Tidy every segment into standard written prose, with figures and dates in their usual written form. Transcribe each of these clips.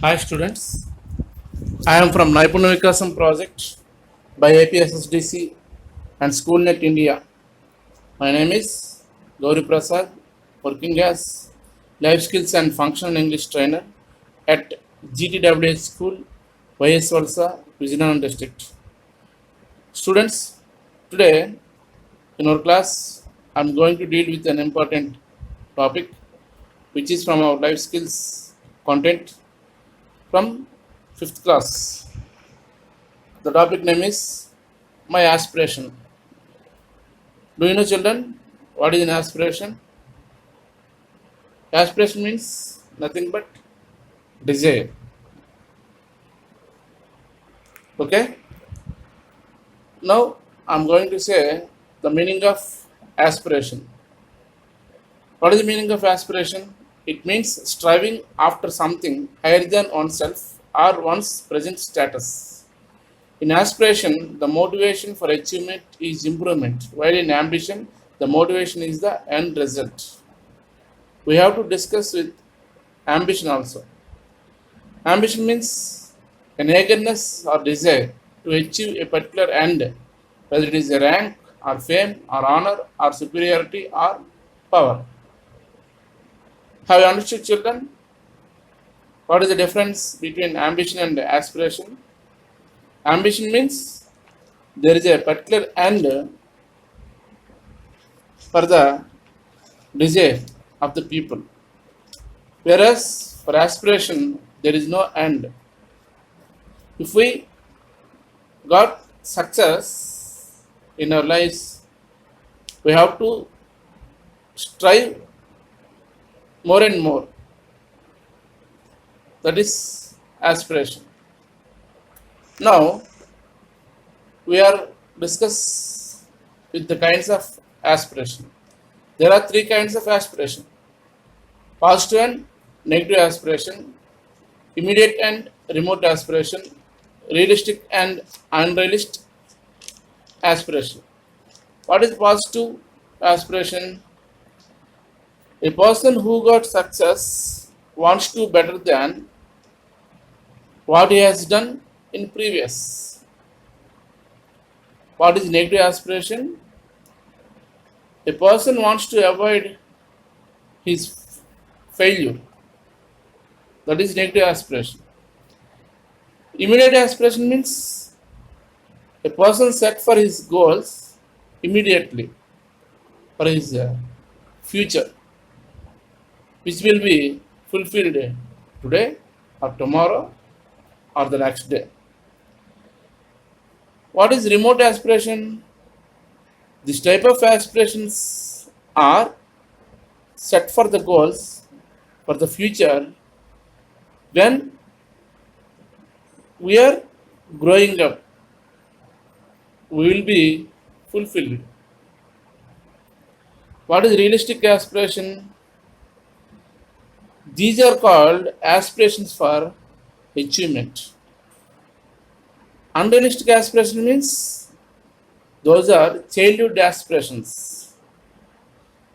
Hi students, I am from Naipunya Vikasam project by APSSDC and SchoolNet India. My name is Gauri Prasad, working as Life Skills and Functional English Trainer at GTWH School, YS Valsa, Vizianam District. Students, today in our class, I am going to deal with an important topic which is from our life skills content from 5th class. The topic name is My Aspiration. Do you know, children, what is an aspiration? Aspiration means nothing but desire. Okay? Now, I'm going to say the meaning of aspiration. What is the meaning of aspiration? It means striving after something higher than oneself or one's present status. In aspiration, the motivation for achievement is improvement, while in ambition, the motivation is the end result. We have to discuss with ambition also. Ambition means an eagerness or desire to achieve a particular end, whether it is a rank or fame or honor or superiority or power. Have you understood, children? What is the difference between ambition and aspiration? Ambition means there is a particular end for the desire of the people, whereas for aspiration there is no end. If we got success in our lives, we have to strive more and more. That is aspiration. Now we are discuss with the kinds of aspiration. There are three kinds of aspiration: positive and negative aspiration, immediate and remote aspiration, realistic and unrealistic aspiration. What is positive aspiration? A person who got success wants to better than what he has done in previous. What is negative aspiration? A person wants to avoid his failure. That is negative aspiration. Immediate aspiration means a person set for his goals immediately for his future, which will be fulfilled today or tomorrow or the next day. What is remote aspiration? This type of aspirations are set for the goals for the future when we are growing up, we will be fulfilled. What is realistic aspiration? These are called aspirations for achievement. Unrealistic aspiration means those are childhood aspirations.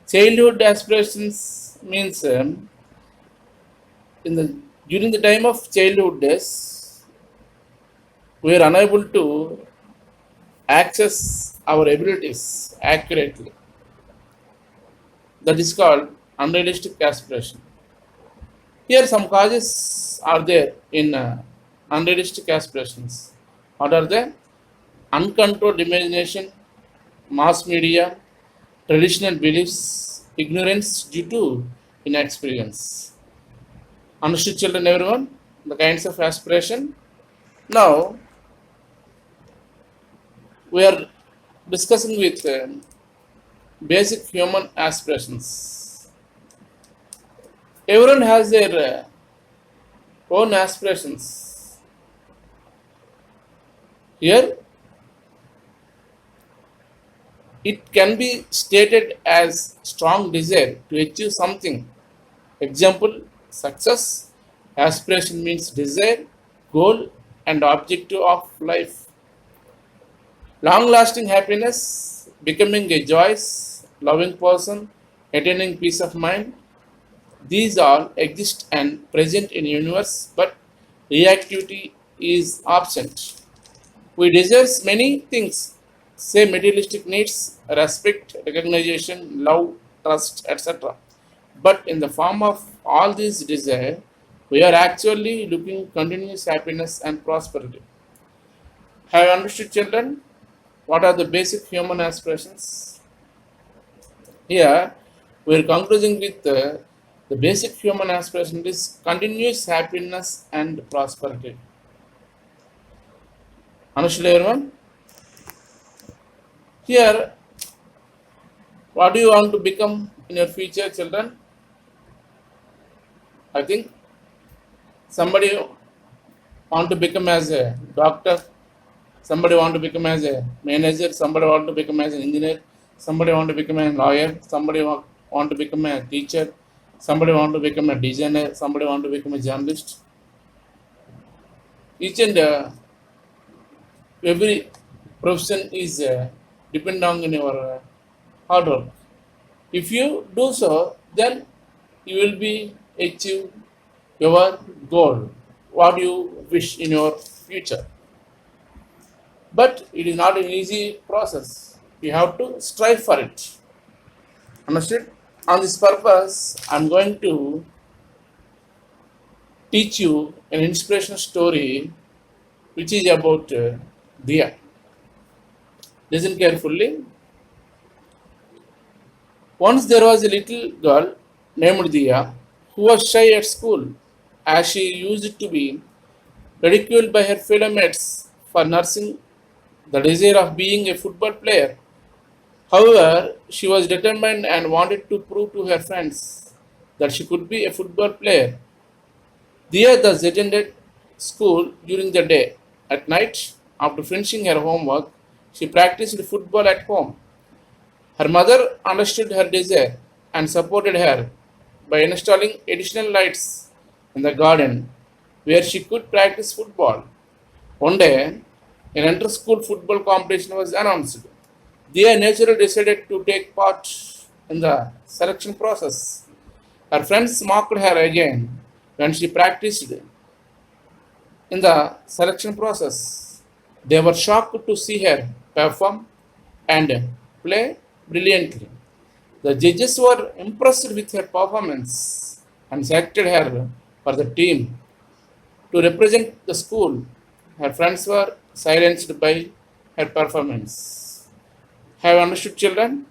Childhood aspirations means in the during the time of childhood days, we are unable to access our abilities accurately. That is called unrealistic aspiration. Here, some causes are there in unrealistic aspirations. What are they? Uncontrolled imagination, mass media, traditional beliefs, ignorance due to inexperience. Understood, children, everyone? The kinds of aspiration. Now, we are discussing with basic human aspirations. Everyone has their own aspirations. Here, it can be stated as strong desire to achieve something. Example, success. Aspiration means desire, goal, and objective of life. Long lasting happiness, becoming a joyous, loving person, attaining peace of mind. These all exist and present in universe, but reactivity is absent. We desire many things, say materialistic needs, respect, recognition, love, trust, etc. But in the form of all these desire, we are actually looking continuous happiness and prosperity. Have you understood, children? What are the basic human aspirations? Here, we are concluding with the basic human aspiration is continuous happiness and prosperity. Understood, everyone? Here, what do you want to become in your future, children? I think somebody want to become as a doctor, somebody want to become as a manager, somebody want to become as an engineer, somebody want to become a lawyer, somebody want to become a teacher, somebody want to become a designer, somebody want to become a journalist. Each and every profession is depend on your hard work. If you do so, then you will be achieve your goal, what you wish in your future. But it is not an easy process. You have to strive for it. Understood? On this purpose, I'm going to teach you an inspirational story which is about Diya. Listen carefully. Once there was a little girl named Diya who was shy at school, as she used to be ridiculed by her fellow mates for nursing the desire of being a football player. However, she was determined and wanted to prove to her friends that she could be a football player. Dia thus attended school during the day. At night, after finishing her homework, she practiced football at home. Her mother understood her desire and supported her by installing additional lights in the garden where she could practice football. One day, an inter-school football competition was announced. Dia naturally decided to take part in the selection process. Her friends mocked her again when she practiced in the selection process. They were shocked to see her perform and play brilliantly. The judges were impressed with her performance and selected her for the team to represent the school. Her friends were silenced by her performance. Have you understood, children?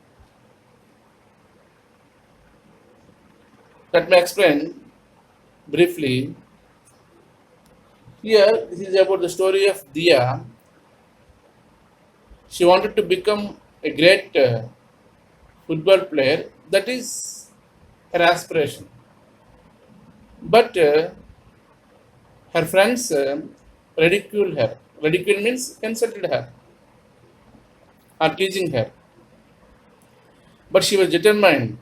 Let me explain briefly. Here, this is about the story of Dia. She wanted to become a great football player. That is her aspiration. But her friends ridiculed her. Ridicule means insulted her or teasing her. But she was determined.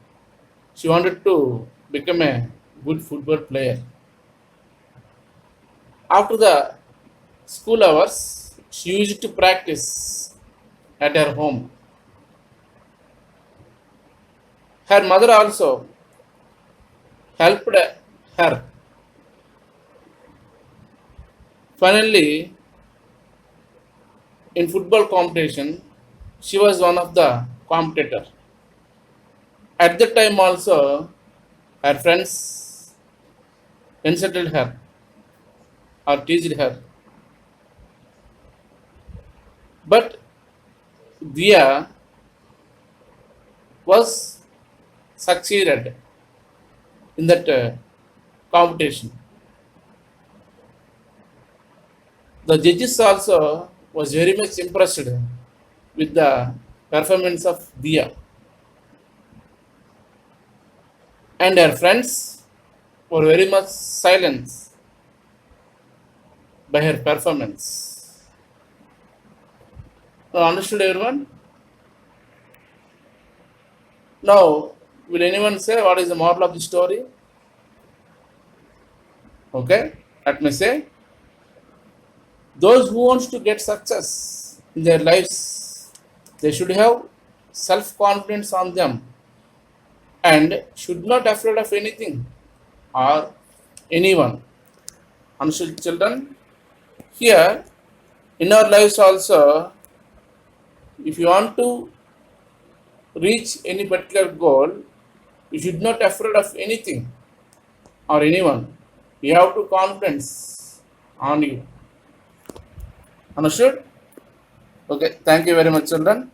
She wanted to become a good football player. After the school hours, she used to practice at her home. Her mother also helped her. Finally, in football competition, she was one of the competitor. At that time also, her friends insulted her or teased her. But Dia was succeeded in that competition. The judges also was very much impressed with the performance of Dia, and her friends were very much silenced by her performance. Now, understood, everyone? Now, will anyone say what is the moral of the story? Okay, let me say, those who wants to get success in their lives, they should have self-confidence on them and should not afraid of anything or anyone. Understood, children? Here, in our lives also, if you want to reach any particular goal, you should not afraid of anything or anyone. You have to confidence on you. Understood? Okay, thank you very much, children.